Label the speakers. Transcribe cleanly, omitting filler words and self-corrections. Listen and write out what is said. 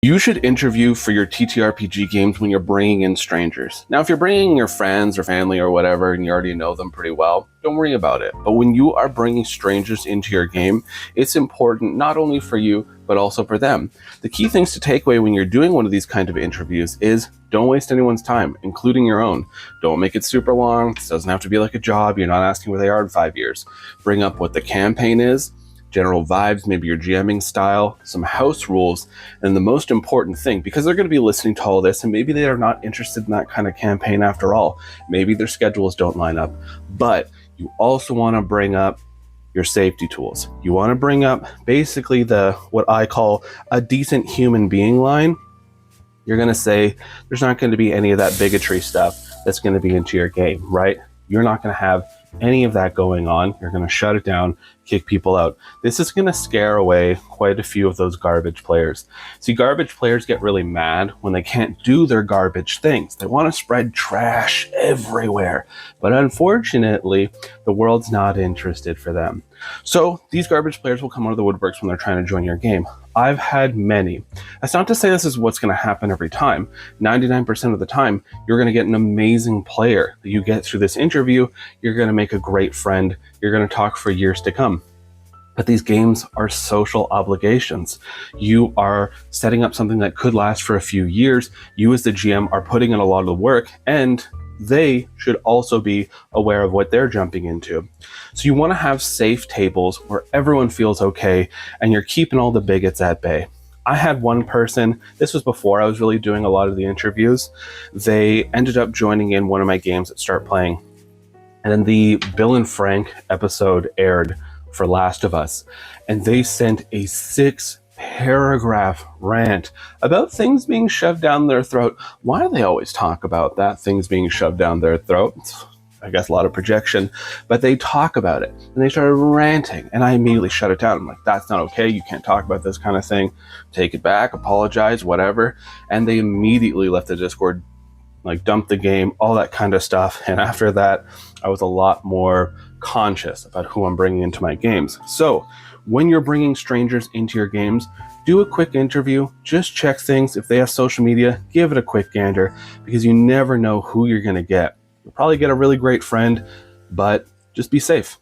Speaker 1: You should interview for your TTRPG games when you're bringing in strangers. Now, if you're bringing in your friends or family or whatever and you already know them pretty well, don't worry about it. But when you are bringing strangers into your game, it's important not only for you, but also for them. The key things to take away when you're doing one of these kind of interviews is don't waste anyone's time, including your own. Don't make it super long. This doesn't have to be like a job. You're not asking where they are in 5 years. Bring up what the campaign is, general vibes, maybe your GMing style, some house rules, and the most important thing, because they're going to be listening to all this and maybe they are not interested in that kind of campaign after all. Maybe their schedules don't line up, but you also want to bring up your safety tools. You want to bring up basically what I call a decent human being line. You're going to say there's not going to be any of that bigotry stuff that's going to be into your game, right? You're not going to have any of that going on. You're going to shut it down, kick people out. This is going to scare away quite a few of those garbage players. See, garbage players get really mad when they can't do their garbage things. They want to spread trash everywhere. But unfortunately, the world's not interested for them. So these garbage players will come out of the woodworks when they're trying to join your game. I've had many. That's not to say this is what's going to happen every time. 99% of the time, you're going to get an amazing player that you get through this interview. You're going to make a great friend. You're going to talk for years to come. But these games are social obligations. You are setting up something that could last for a few years. You as the GM are putting in a lot of the work, and they should also be aware of what they're jumping into. So you want to have safe tables where everyone feels okay and you're keeping all the bigots at bay. I had one person, this was before I was really doing a lot of the interviews, they ended up joining in one of my games at Start Playing. And then the Bill and Frank episode aired for Last of Us, and they sent a 6-paragraph rant about things being shoved down their throat. Why do they always talk about that, things being shoved down their throat? I guess a lot of projection, but they talk about it and they started ranting and I immediately shut it down. I'm like, that's not okay. You can't talk about this kind of thing. Take it back, apologize, whatever. And they immediately left the Discord, like dumped the game, all that kind of stuff. And after that, I was a lot more conscious about who I'm bringing into my games. So when you're bringing strangers into your games, do a quick interview, just check things. If they have social media, give it a quick gander, because you never know who you're going to get. You'll probably get a really great friend, but just be safe.